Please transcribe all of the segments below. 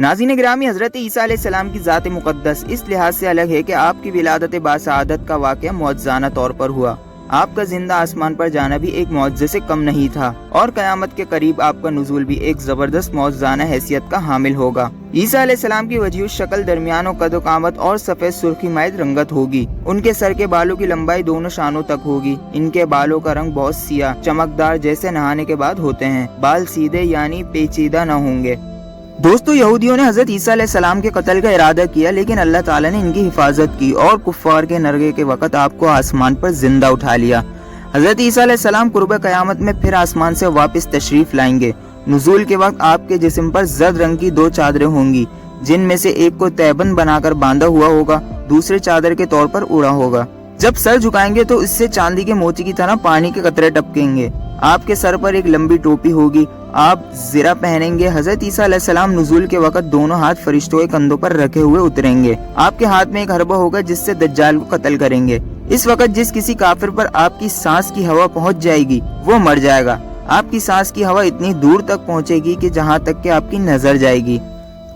नाज़रीन ग्रामी, हज़रत ईसा अलैहिस्सलाम की ज़ात मुक़द्दस इस लिहाज से अलग है कि आपकी विलादत बासआदत का वाक़या मौजज़ाना तौर पर हुआ। आपका जिंदा आसमान पर जाना भी एक मौजज़े से कम नहीं था और क़यामत के करीब आपका नुज़ूल भी एक ज़बरदस्त मौजज़ाना हैसियत का हामिल होगा। ईसा अलैहिस्सलाम की वजूद शक्ल दरमियान कद कामत और सफ़ेद सुर्खी माइल रंगत होगी। उनके सर के बालों की लंबाई दोनों शानों तक होगी। इनके बालों का रंग बहुत सियाह चमकदार जैसे नहाने के बाद होते हैं। बाल सीधे यानी पेचीदा न होंगे। दोस्तों, यहूदियों ने हजरत ईसा अलैहिस्सलाम के कत्ल का इरादा किया, लेकिन अल्लाह ताला ने इनकी हिफाजत की और कुफ्फार के नरगे के वक़्त आपको आसमान पर जिंदा उठा लिया। हजरत ईसा अलैहिस्सलाम कुर्ब क़यामत में फिर आसमान से वापस तशरीफ लाएंगे। नुज़ूल के वक्त आपके जिस्म पर जर्द रंग की 2 चादरें होंगी, जिनमें से एक को तैबन बनाकर बांधा हुआ होगा, दूसरे चादर के तौर पर उड़ा होगा। जब सर झुकाएंगे तो इससे चांदी के मोती की तरह पानी के कतरे टपकेंगे। आपके सर पर एक लंबी टोपी होगी, आप ज़िरा पहनेंगे। हजरत ईसा अलैहिस्सलाम नुज़ूल के वक़्त दोनों हाथ फरिश्तों के कंधों पर रखे हुए उतरेंगे। आपके हाथ में एक हरबा होगा जिससे दज्जाल को कत्ल करेंगे। इस वक़्त जिस किसी काफिर पर आपकी सांस की हवा पहुंच जाएगी वो मर जाएगा। आपकी सांस की हवा इतनी दूर तक पहुंचेगी कि जहां तक कि आपकी नजर जाएगी।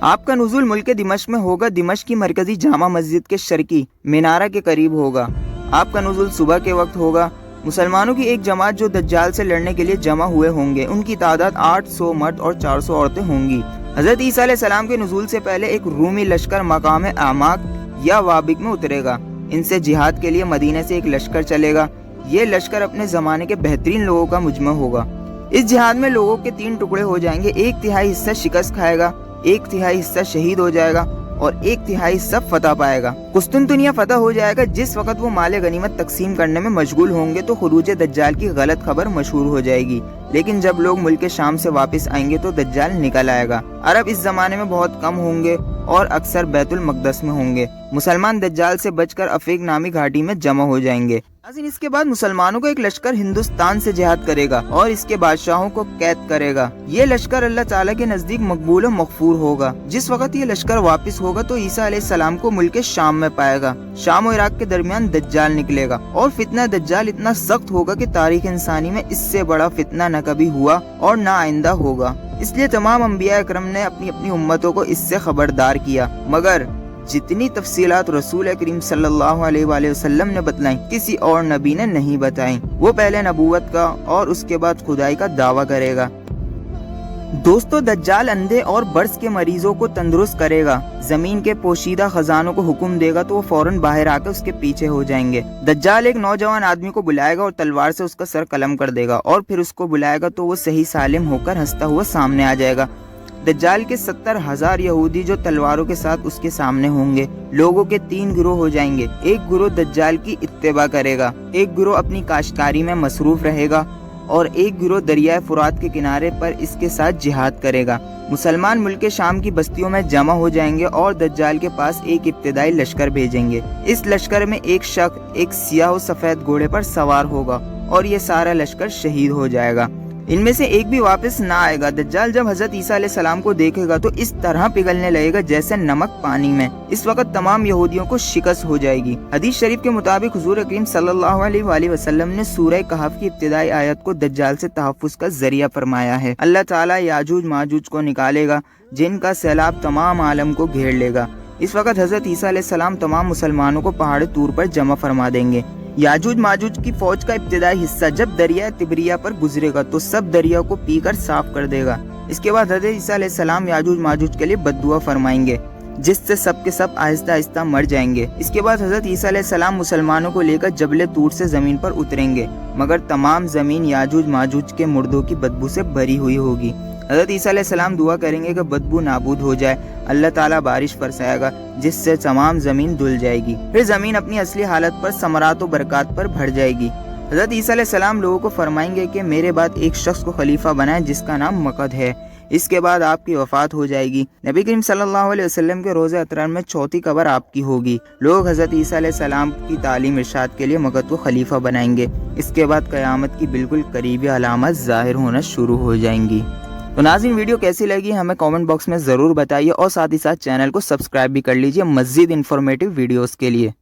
आपका नुज़ूल मुल्क दिमश्क में होगा। दिमश्क की मरकजी जामा मस्जिद के शर्की मीनारा के करीब होगा। आपका नुज़ूल सुबह के वक्त होगा। मुसलमानों की एक जमात जो दज्जाल से लड़ने के लिए जमा हुए होंगे, उनकी तादाद 800 मर्द और 400 औरतें होंगी। हजरत ईसा अलैहिस्सलाम के नुज़ूल से पहले एक रूमी लश्कर मकाम आमाक या वाबिक में उतरेगा। इनसे जिहाद के लिए मदीने से एक लश्कर चलेगा। ये लश्कर अपने जमाने के बेहतरीन लोगों का मुजमा होगा। इस जिहाद में लोगों के 3 टुकड़े हो जाएंगे। 1/3 हिस्सा शिकस्त खाएगा, 1/3 हिस्सा शहीद हो जाएगा और 1/3 हिस्सा फतह पाएगा। कुस्तुनतुनिया फतह हो जाएगा। जिस वक्त वो माले गनीमत तकसीम करने में मशगूल होंगे तो खुरूज दज्जाल की गलत खबर मशहूर हो जाएगी। लेकिन जब लोग मुल्क शाम से वापस आएंगे तो दज्जाल निकल आएगा। अरब इस जमाने में बहुत कम होंगे और अक्सर बैतुल मक़दस में होंगे। मुसलमान दज्जाल से बचकर अफीक नामी घाटी में जमा हो जाएंगे। इसके बाद मुसलमानों का एक लश्कर हिंदुस्तान से जिहाद करेगा और इसके बादशाहों को कैद करेगा। ये लश्कर अल्लाह ताला के नजदीक मकबूल और मगफूर होगा। जिस वक्त ये लश्कर वापस होगा तो ईसा अलैहिस्सलाम को मुल्क शाम में पाएगा। शाम और इराक के दरमियान दज्जाल निकलेगा और फितना दज्जाल इतना सख्त होगा कि तारीख इंसानी में इससे बड़ा फितना न कभी हुआ और न आइंदा होगा। इसलिए तमाम अंबिया अकरम ने अपनी अपनी उम्मतों को इससे खबरदार किया, मगर जितनी तफसीलात रसूल करीम सल्लल्लाहु अलैहि वसल्लम ने बतलाई किसी और नबी ने नहीं बताई। वो पहले नबूवत का और उसके बाद खुदाई का दावा करेगा। दोस्तों, दज्जाल अंधे और बर्स के मरीजों को तंदुरुस्त करेगा। जमीन के पोशीदा खजानों को हुक्म देगा तो वो फौरन बाहर आकर उसके पीछे हो जाएंगे। दज्जाल एक नौजवान आदमी को बुलाएगा और तलवार से उसका सर कलम कर देगा और फिर उसको बुलाएगा तो वो सही सालिम होकर हंसता हुआ सामने आ जाएगा। दज्जाल के 70,000 यहूदी जो तलवारों के साथ उसके सामने होंगे। लोगों के 3 गिरोह हो जाएंगे। एक गिरोह दज्जाल की इत्तिबा करेगा, एक गिरोह अपनी काश्तकारी में मसरूफ रहेगा और एक गिरोह दरिया फुरात के किनारे पर इसके साथ जिहाद करेगा। मुसलमान मुल्क शाम की बस्तियों में जमा हो जाएंगे और दज्जाल के पास एक इब्तिदाई लश्कर भेजेंगे। इस लश्कर में एक शख्स एक सियाह और सफेद घोड़े पर सवार होगा और ये सारा लश्कर शहीद हो जाएगा। इनमें से एक भी वापस ना आएगा। दज्जाल जब हजरत ईसा अलैहिस्सलाम को देखेगा तो इस तरह पिघलने लगेगा जैसे नमक पानी में। इस वक्त तमाम यहूदियों को शिकस्त हो जाएगी। हदीस शरीफ के मुताबिक हुजूर करीम सल्लल्लाहु अलैहि वसल्लम ने सूरह कहफ की इब्तिदाई आयत को दज्जाल से तहफ़्फ़ुज़ का जरिया फरमाया है। अल्लाह ताला याजूज माजूज को निकालेगा जिनका सैलाब तमाम आलम को घेर लेगा। इस वक्त हजरत ईसा अलैहिस्सलाम तमाम मुसलमानों को पहाड़ तूर पर जमा फरमा देंगे। याजूज माजूज की फौज का इब्तिदाई हिस्सा जब दरिया तिबरिया पर गुजरेगा तो सब दरिया को पीकर साफ कर देगा। इसके बाद हज़रत ईसा अलैहिस्सलाम याजूज माजूज के लिए बद्दुआ फरमाएंगे जिससे सब के सब आहिस्ता आहिस्ता मर जाएंगे। इसके बाद हज़रत ईसा अलैहिस्सलाम मुसलमानों को लेकर जबल तूर से जमीन पर उतरेंगे, मगर तमाम जमीन याजूज माजूज के मुर्दों की बदबू से भरी हुई होगी। हज़रत ईसा अलैहिस्सलाम दुआ करेंगे कि बदबू नाबूद हो जाए। अल्लाह ताला बारिश बरसाएगा जिससे तमाम जमीन धुल जाएगी। फिर जमीन अपनी असली हालत पर समरात और बरकत पर भर जाएगी। हज़रत ईसा अलैहिस्सलाम लोगों को फरमाएंगे कि मेरे बाद एक शख्स को खलीफा बनाए जिसका नाम मकद है। इसके बाद आपकी वफात हो जाएगी। नबी करीम सल्लल्लाहु अलैहि वसल्लम के रोज़े अतरार में चौथी कब्र आपकी होगी। लोग हज़रत ईसा अलैहिस्सलाम की तालीम इरशाद के लिए मकद को खलीफा बनाएंगे। इसके बाद क़यामत की बिल्कुल करीबी अलामत ज़ाहिर होना शुरू हो जाएंगी। तो नाज़रीन, वीडियो कैसी लगी हमें कमेंट बॉक्स में ज़रूर बताइए और साथ ही साथ चैनल को सब्सक्राइब भी कर लीजिए मज़ीद इन्फॉर्मेटिव वीडियोस के लिए।